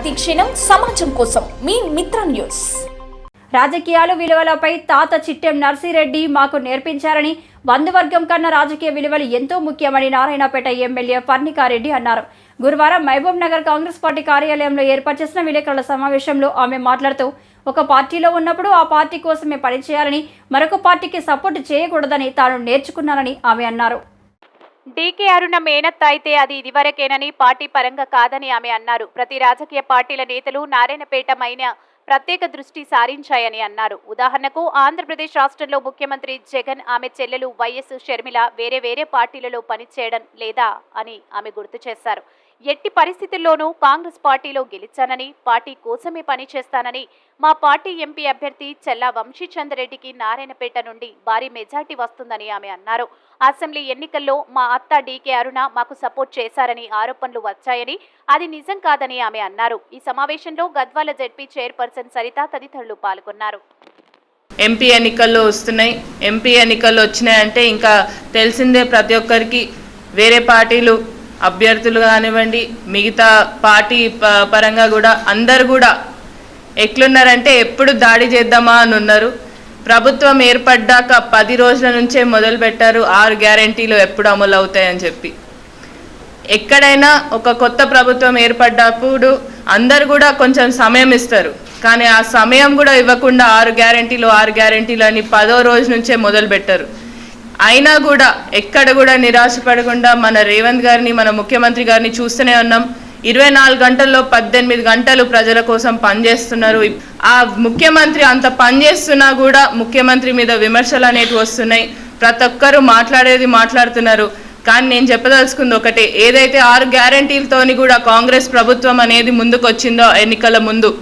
ప్రతి క్షణం సమాజం కోసం మీ మిత్ర న్యూస్. రాజకీయాలు విలువలపై తాత చిట్టెం నర్సిరెడ్డి మాకు నేర్పించారని, బంధువర్గం కన్నా రాజకీయ విలువలు ఎంతో ముఖ్యమని నారాయణపేట ఎమ్మెల్యే పర్ణికారెడ్డి అన్నారు. గురువారం మహబూబ్ నగర్ కాంగ్రెస్ పార్టీ కార్యాలయంలో ఏర్పాటు చేసిన విలేకరుల సమావేశంలో ఆమె మాట్లాడుతూ, ఒక పార్టీలో ఉన్నప్పుడు ఆ పార్టీ కోసమే పనిచేయాలని, మరొక పార్టీకి సపోర్టు చేయకూడదని తాను నేర్చుకున్నానని ఆమె అన్నారు. డీకే అరుణ మేనత్త అయితే అది ఇదివరకేనని, పార్టీ పరంగా కాదని ఆమె అన్నారు. ప్రతి రాజకీయ పార్టీల నేతలు నారాయణపేట మైన ప్రత్యేక దృష్టి సారించాయని అన్నారు. ఉదాహరణకు ఆంధ్రప్రదేశ్ రాష్ట్రంలో ముఖ్యమంత్రి జగన్, ఆమె చెల్లెలు వైఎస్ షర్మిల వేరే పార్టీలలో పనిచేయడం లేదా అని ఆమె గుర్తు చేశారు. ఎట్టి పరిస్థితుల్లోనూ కాంగ్రెస్ పార్టీలో గెలిచానని, పార్టీ కోసమే పనిచేస్తానని, మా పార్టీ ఎంపీ అభ్యర్థి చెల్లా వంశీచంద్రెడ్డికి నారాయణపేట నుండి భారీ మెజార్టీ వస్తుందని ఆమె అన్నారు. అసెంబ్లీ ఎన్నికల్లో మా అత్త డీకే అరుణ మాకు సపోర్ట్ చేశారని ఆరోపణలు వచ్చాయని, అది నిజం కాదని ఆమె అన్నారు. ఈ సమావేశంలో గద్వాల జెడ్పీ చైర్పర్సన్ సరిత తదితరులు పాల్గొన్నారు. ఎంపీ ఎన్నికల్లో వస్తున్నాయి. ఎంపీ ఎన్నికల్లో వచ్చినాయంటే ఇంకా తెలిసిందే ప్రతి ఒక్కరికి. వేరే పార్టీలు అభ్యర్థులు కానివ్వండి, మిగతా పార్టీ పరంగా కూడా అందరు కూడా ఎట్లున్నారంటే ఎప్పుడు దాడి చేద్దామా అని ఉన్నారు. ప్రభుత్వం ఏర్పడ్డాక 10 రోజుల నుంచే మొదలు పెట్టారు 6 గ్యారెంటీలు ఎప్పుడు అమలు అవుతాయని చెప్పి. ఎక్కడైనా ఒక కొత్త ప్రభుత్వం ఏర్పడ్డప్పుడు అందరు కూడా కొంచెం సమయం ఇస్తారు, కానీ ఆ సమయం కూడా ఇవ్వకుండా 6 గ్యారెంటీలు అని 10వ రోజు నుంచే మొదలు పెట్టారు. అయినా కూడా ఎక్కడ కూడా నిరాశపడకుండా మన రేవంత్ గారిని, మన ముఖ్యమంత్రి గారిని చూస్తూనే ఉన్నాం. 24 గంటల్లో 18 గంటలు ప్రజల కోసం పనిచేస్తున్నారు. ఆ ముఖ్యమంత్రి అంత పనిచేస్తున్నా కూడా ముఖ్యమంత్రి మీద విమర్శలు అనేవి వస్తున్నాయి. ప్రతి ఒక్కరు మాట్లాడుతున్నారు. కానీ నేను చెప్పదలుచుకుంది ఒకటే, ఏదైతే 6 గ్యారెంటీలతోని కూడా కాంగ్రెస్ ప్రభుత్వం అనేది ముందుకు వచ్చిందో ఎన్నికల ముందు,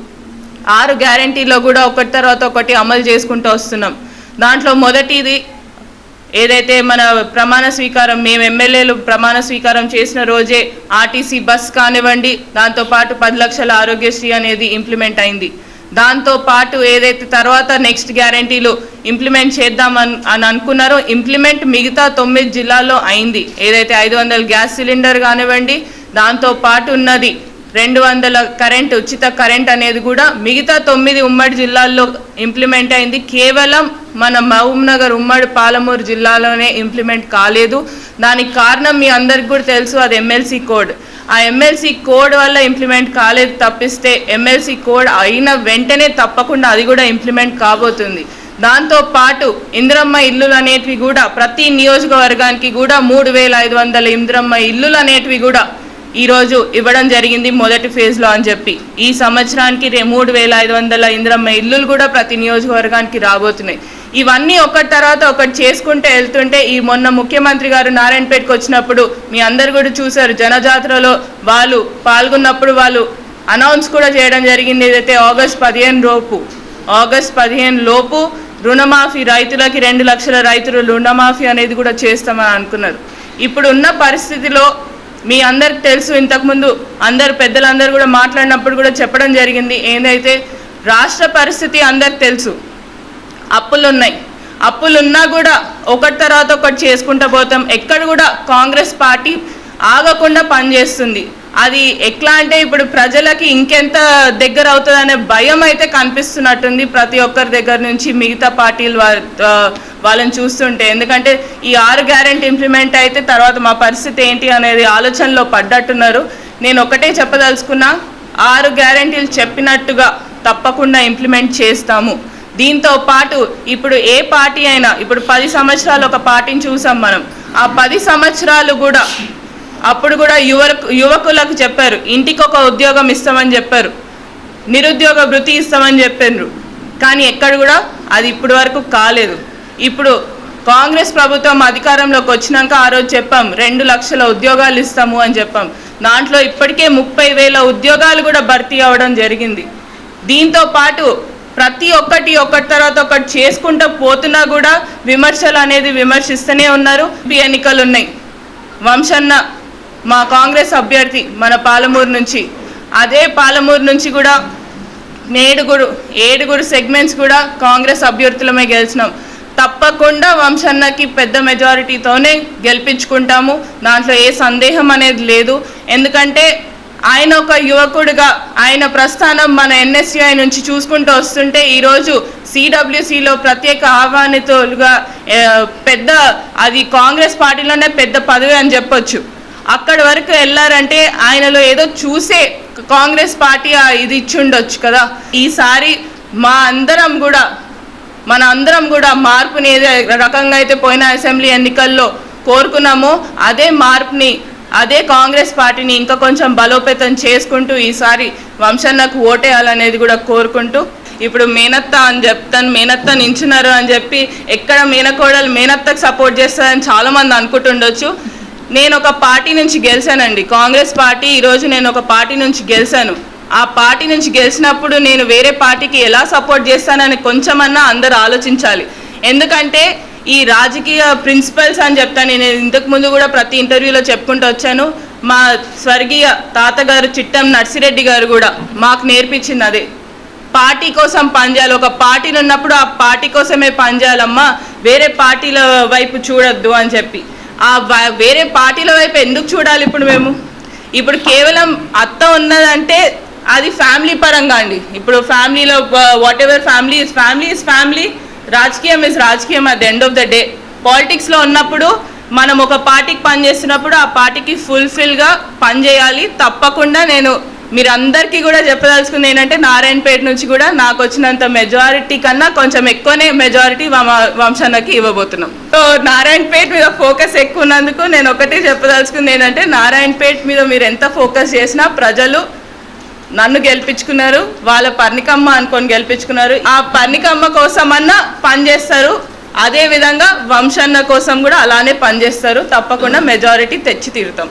6 గ్యారెంటీలో కూడా ఒకటి తర్వాత ఒకటి అమలు చేసుకుంటూ వస్తున్నాం. దాంట్లో మొదటిది ఏదైతే మన ప్రమాణ స్వీకారం, మేము ఎమ్మెల్యేలు ప్రమాణ స్వీకారం చేసిన రోజే ఆర్టీసీ బస్ కానివ్వండి, దాంతోపాటు 10 లక్షల ఆరోగ్యశ్రీ అనేది ఇంప్లిమెంట్ అయింది. దాంతోపాటు ఏదైతే తర్వాత నెక్స్ట్ గ్యారెంటీలు ఇంప్లిమెంట్ చేద్దామని అనుకున్నారో ఇంప్లిమెంట్ మిగతా 9 జిల్లాల్లో అయింది. ఏదైతే 500 గ్యాస్ సిలిండర్ కానివ్వండి, దాంతోపాటు ఉన్నది 200 కరెంట్, ఉచిత కరెంట్ అనేది కూడా మిగతా 9 ఉమ్మడి జిల్లాల్లో ఇంప్లిమెంట్ అయింది. కేవలం మన మహబూబ్ నగర్ ఉమ్మడి పాలమూరు జిల్లాలోనే ఇంప్లిమెంట్ కాలేదు. దానికి కారణం మీ అందరికి కూడా తెలుసు, అది ఎమ్మెల్సీ కోడ్. ఆ ఎమ్మెల్సీ కోడ్ వల్ల ఇంప్లిమెంట్ కాలేదు తప్పిస్తే ఎమ్మెల్సీ కోడ్ అయిన వెంటనే తప్పకుండా అది కూడా ఇంప్లిమెంట్ కాబోతుంది. దాంతోపాటు ఇందిరమ్మ ఇల్లులు అనేటివి కూడా ప్రతి నియోజకవర్గానికి కూడా 3500 ఇందిరమ్మ ఇల్లులు అనేటివి కూడా ఈరోజు ఇవ్వడం జరిగింది మొదటి ఫేజ్లో అని చెప్పి. ఈ సంవత్సరానికి 3500 ఇందిరమ్మ ఇల్లులు కూడా ప్రతి నియోజకవర్గానికి రాబోతున్నాయి. ఇవన్నీ ఒకటి తర్వాత ఒకటి చేసుకుంటూ వెళ్తుంటే ఈ మొన్న ముఖ్యమంత్రి గారు నారాయణపేటకు వచ్చినప్పుడు మీ అందరు కూడా చూశారు. జనజాతరలో వాళ్ళు పాల్గొన్నప్పుడు వాళ్ళు అనౌన్స్ కూడా చేయడం జరిగింది, ఏదైతే ఆగస్ట్ 15 లోపు రుణమాఫీ, రైతులకి 2 లక్షల రైతులు రుణమాఫీ అనేది కూడా చేస్తామని అనుకున్నారు. ఇప్పుడు ఉన్న పరిస్థితిలో మీ అందరికి తెలుసు, ఇంతకుముందు అందరు పెద్దలందరూ కూడా మాట్లాడినప్పుడు కూడా చెప్పడం జరిగింది, ఏదైతే రాష్ట్ర పరిస్థితి అందరికి తెలుసు. అప్పులున్నా కూడా ఒకటి తర్వాత ఒకటి చేసుకుంటూ పోతాం. ఎక్కడ కూడా కాంగ్రెస్ పార్టీ ఆగకుండా పనిచేస్తుంది. అది ఎట్లా అంటే ఇప్పుడు ప్రజలకి ఇంకెంత దగ్గర అవుతుందనే భయం అయితే కనిపిస్తున్నట్టుంది ప్రతి ఒక్కరి దగ్గర నుంచి, మిగతా పార్టీలు వాళ్ళని చూస్తుంటే. ఎందుకంటే ఈ 6 గ్యారెంటీ ఇంప్లిమెంట్ అయితే తర్వాత మా పరిస్థితి ఏంటి అనేది ఆలోచనలో పడ్డట్టున్నారు. నేను ఒకటే చెప్పదలుచుకున్నా, 6 గ్యారెంటీలు చెప్పినట్టుగా తప్పకుండా ఇంప్లిమెంట్ చేస్తాము. దీంతో పాటు ఇప్పుడు ఏ పార్టీ అయినా, ఇప్పుడు 10 సంవత్సరాలు ఒక పార్టీని చూసాం మనం. ఆ 10 సంవత్సరాలు కూడా అప్పుడు కూడా యువకులకు చెప్పారు, ఇంటికి ఒక ఉద్యోగం ఇస్తామని చెప్పారు, నిరుద్యోగ భృతి ఇస్తామని చెప్పారు. కానీ ఎక్కడ కూడా అది ఇప్పటి వరకు కాలేదు. ఇప్పుడు కాంగ్రెస్ ప్రభుత్వం అధికారంలోకి వచ్చినాక ఆ రోజు చెప్పాం 2 లక్షల ఉద్యోగాలు ఇస్తాము అని చెప్పాం. దాంట్లో ఇప్పటికే 30,000 ఉద్యోగాలు కూడా భర్తీ అవ్వడం జరిగింది. దీంతో పాటు ప్రతి ఒక్కటి తర్వాత ఒకటి చేసుకుంటూ పోతున్నా కూడా విమర్శలు అనేది విమర్శిస్తూనే ఉన్నారు. ఎన్నికలు ఉన్నాయి, వంశన్న మా కాంగ్రెస్ అభ్యర్థి మన పాలమూరు నుంచి, అదే పాలమూరు నుంచి కూడా 7 సెగ్మెంట్స్ కూడా కాంగ్రెస్ అభ్యర్థులమే గెలిచినాం. తప్పకుండా వంశన్నకి పెద్ద మెజారిటీతోనే గెలిపించుకుంటాము. దాంట్లో ఏ సందేహం అనేది లేదు. ఎందుకంటే ఆయన ఒక యువకుడిగా ఆయన ప్రస్థానం మన ఎన్ఎస్యుఐ నుంచి చూసుకుంటూ వస్తుంటే ఈరోజు సిడబ్ల్యూసిలో ప్రత్యేక ఆహ్వానితులుగా పెద్ద అది కాంగ్రెస్ పార్టీలోనే పెద్ద పదవి అని చెప్పొచ్చు. అక్కడి వరకు వెళ్ళారంటే ఆయనలో ఏదో చూసే కాంగ్రెస్ పార్టీ ఇది ఇచ్చుండొచ్చు కదా. ఈసారి మన అందరం కూడా మార్పుని ఏదే రకంగా అయితే పోయిన అసెంబ్లీ ఎన్నికల్లో కోరుకున్నామో అదే మార్పుని అదే కాంగ్రెస్ పార్టీని ఇంకా కొంచెం బలోపేతం చేసుకుంటూ ఈసారి వంశన్నకు ఓటేయాలనేది కూడా కోరుకుంటూ, ఇప్పుడు మేనత్త అని చెప్తాను, మేనత్త నించున్నారు అని చెప్పి ఎక్కడ మేనకోడలు మేనత్తకు సపోర్ట్ చేస్తారని చాలామంది అనుకుంటుండొచ్చు. నేను ఒక పార్టీ నుంచి గెలిచానండి, కాంగ్రెస్ పార్టీ. ఈరోజు నేను ఒక పార్టీ నుంచి గెలిచాను. ఆ పార్టీ నుంచి గెలిచినప్పుడు నేను వేరే పార్టీకి ఎలా సపోర్ట్ చేస్తానని కొంచెమన్నా అందరూ ఆలోచించాలి. ఎందుకంటే ఈ రాజకీయ ప్రిన్సిపల్స్ అని చెప్తాను. నేను ఇంతకుముందు కూడా ప్రతి ఇంటర్వ్యూలో చెప్పుకుంటూ వచ్చాను. మా స్వర్గీయ తాతగారు చిట్టం నర్సిరెడ్డి గారు కూడా మాకు నేర్పించింది అదే, పార్టీ కోసం పనిచేయాలి. ఒక పార్టీలో ఉన్నప్పుడు ఆ పార్టీ కోసమే పనిచేయాలమ్మా, వేరే పార్టీల వైపు చూడొద్దు అని చెప్పి. ఆ వేరే పార్టీల వైపు ఎందుకు చూడాలి? ఇప్పుడు కేవలం అత్త ఉన్నదంటే అది ఫ్యామిలీ పరంగా అండి. ఇప్పుడు ఫ్యామిలీలో what ever family is family, రాజకీయం ఇస్ రాజకీయం. At the end of the day పాలిటిక్స్లో ఉన్నప్పుడు మనం ఒక పార్టీకి పనిచేస్తున్నప్పుడు ఆ పార్టీకి ఫుల్ఫిల్గా పనిచేయాలి. తప్పకుండా నేను మీరందరికీ కూడా చెప్పదలుచుకుంది ఏంటంటే నారాయణపేట నుంచి కూడా నాకు వచ్చినంత మెజారిటీ కన్నా కొంచెం ఎక్కువనే మెజారిటీ వంశన్నకి ఇవ్వబోతున్నాం. సో నారాయణపేట మీద ఫోకస్ ఎక్కువ ఉన్నందుకు నేను ఒకటే చెప్పదలుచుకుంది ఏంటంటే నారాయణపేట మీద మీరు ఎంత ఫోకస్ చేసినా ప్రజలు నన్ను గెలిపించుకున్నారు, వాళ్ళ పర్ణికమ్మ అనుకొని గెలిపించుకున్నారు. ఆ పర్ణికమ్మ కోసమన్నా పనిచేస్తారు, అదేవిధంగా వంశన్న కోసం కూడా అలానే పనిచేస్తారు. తప్పకుండా మెజారిటీ తెచ్చి తీరుతాం.